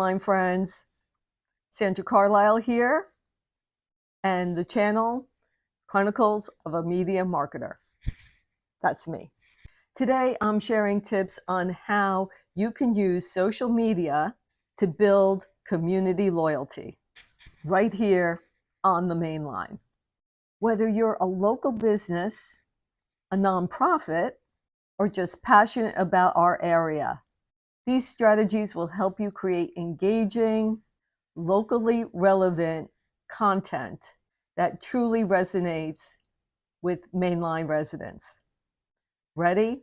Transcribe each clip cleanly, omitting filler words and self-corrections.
Mainline friends. Sandra Carlisle here, and the channel Chronicles of a Media Marketer. That's me. Today, I'm sharing tips on how you can use social media to build community loyalty right here on the Mainline. Whether you're a local business, a nonprofit, or just passionate about our area, these strategies will help you create engaging, locally relevant content that truly resonates with Mainline residents. Ready?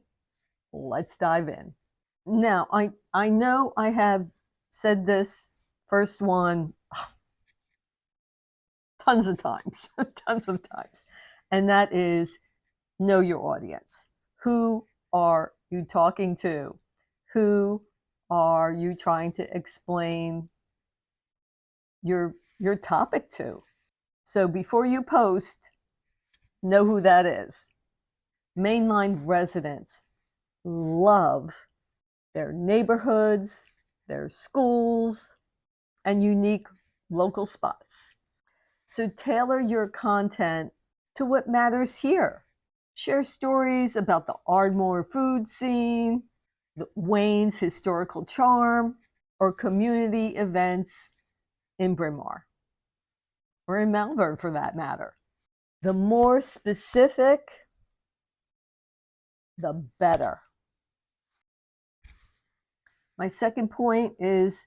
Let's dive in. Now, I know I have said this first one tons of times, and that is know your audience. Who are you talking to? Who are you trying to explain your topic to? So before you post, know who that is. Mainline residents love their neighborhoods, their schools, and unique local spots. So tailor your content to what matters here. Share stories about the Ardmore food scene, Wayne's historical charm, or community events in Bryn Mawr, or in Malvern for that matter. The more specific, the better. My second point is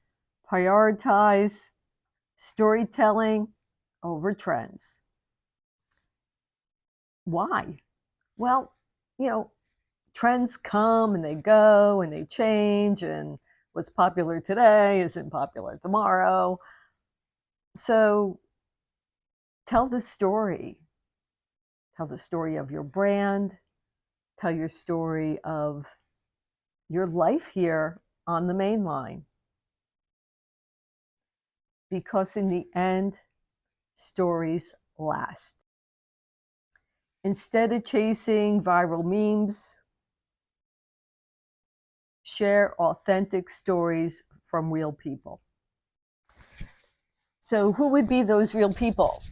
prioritize storytelling over trends. Why? Well, trends come and they go and they change, and what's popular today isn't popular tomorrow. So tell the story. Tell the story of your brand. Tell your story of your life here on the Mainline. Because in the end, stories last. Instead of chasing viral memes, share authentic stories from real people. So who would be those real people?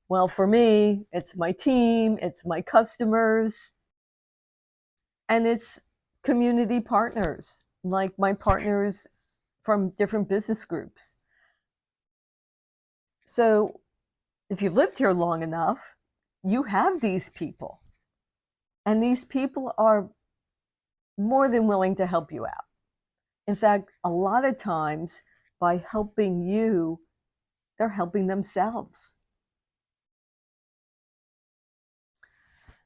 Well, for me, it's my team, it's my customers, and it's community partners, like my partners from different business groups. So if you've lived here long enough, you have these people. And these people are more than willing to help you out. In fact, a lot of times by helping you, they're helping themselves.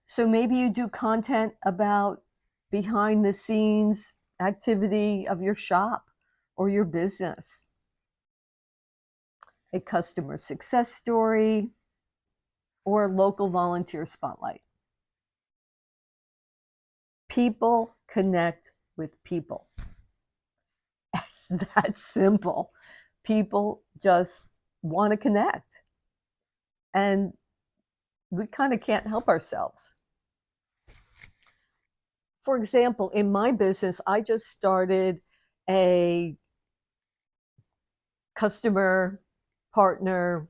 So maybe you do content about behind the scenes activity of your shop or your business, a customer success story, or a local volunteer spotlight. People connect with people. It's that simple. People just want to connect. And we kind of can't help ourselves. For example, in my business, I just started a customer partner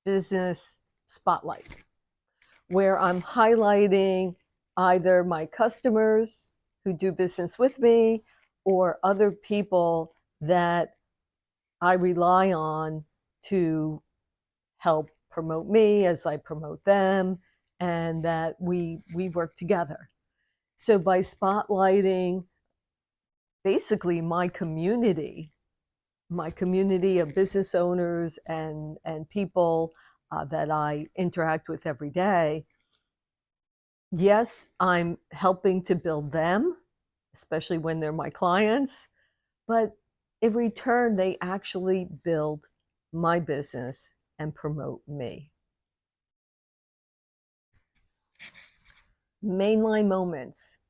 business spotlight where I'm highlighting either my customers who do business with me or other people that I rely on to help promote me as I promote them, and that we work together. So by spotlighting basically my community of business owners and people that I interact with every day, yes, I'm helping to build them, especially when they're my clients, but in return, they actually build my business and promote me. Mainline moments,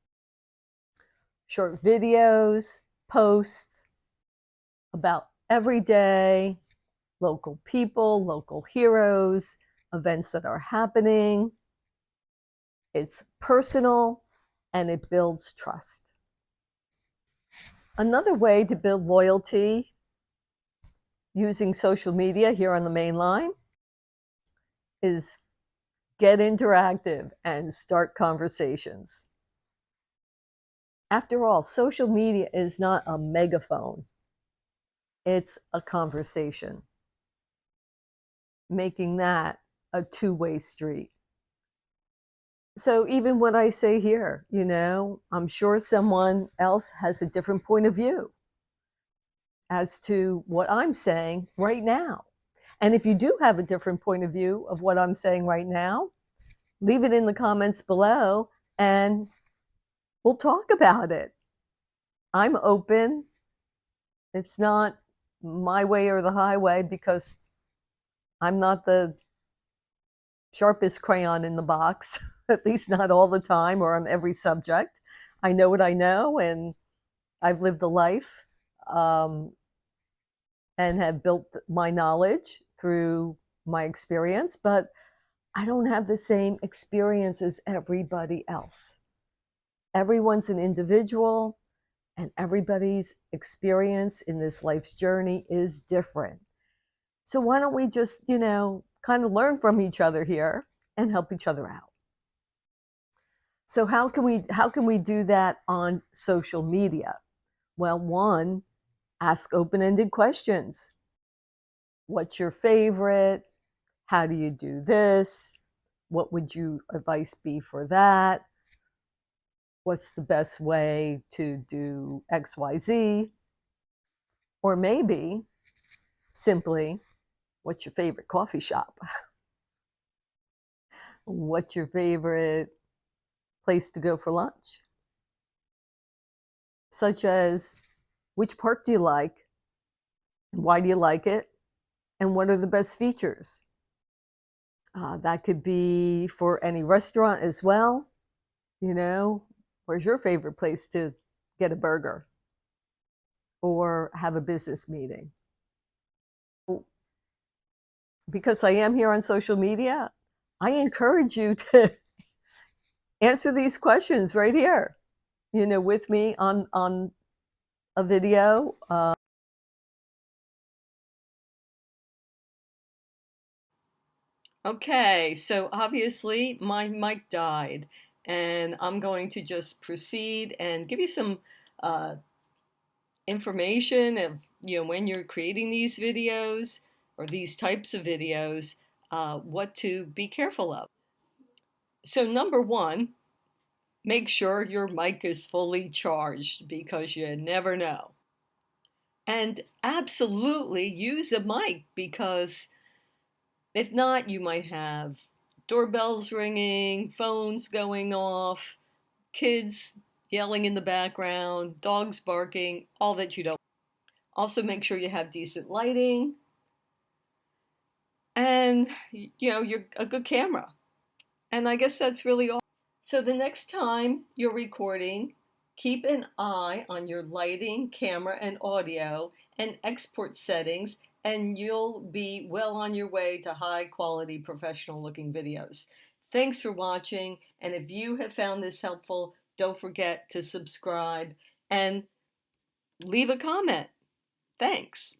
short videos, posts about everyday local people, local heroes, events that are happening. It's personal and it builds trust. Another way to build loyalty using social media here on the main line is get interactive and start conversations. After all, social media is not a megaphone, it's a conversation, making that a two-way street. So even what I say here, I'm sure someone else has a different point of view as to what I'm saying right now. And if you do have a different point of view of what I'm saying right now, leave it in the comments below and we'll talk about it. I'm open. It's not my way or the highway because I'm not the sharpest crayon in the box, at least not all the time or on every subject. I know what I know, and I've lived a life and have built my knowledge through my experience, but I don't have the same experience as everybody else. Everyone's an individual, and everybody's experience in this life's journey is different. So why don't we just, kind of learn from each other here and help each other out? So how can we do that on social media? Well, one, ask open-ended questions. What's your favorite? How do you do this? What would your advice be for that? What's the best way to do XYZ? Or maybe simply, what's your favorite coffee shop? What's your favorite place to go for lunch? Such as, which park do you like? And why do you like it? And what are the best features? That could be for any restaurant as well. Where's your favorite place to get a burger or have a business meeting? Because I am here on social media, I encourage you to answer these questions right here, with me on a video. Okay, so obviously my mic died, and I'm going to just proceed and give you some uh, information of, when you're creating these videos or these types of videos, what to be careful of. So number one, make sure your mic is fully charged because you never know. And absolutely use a mic because if not, you might have doorbells ringing, phones going off, kids yelling in the background, dogs barking, all that you don't. Also make sure you have decent lighting and you're a good camera. And I guess that's really all. So the next time you're recording, keep an eye on your lighting, camera, and audio and export settings, and you'll be well on your way to high quality professional looking videos. Thanks for watching, and if you have found this helpful, don't forget to subscribe and leave a comment. Thanks.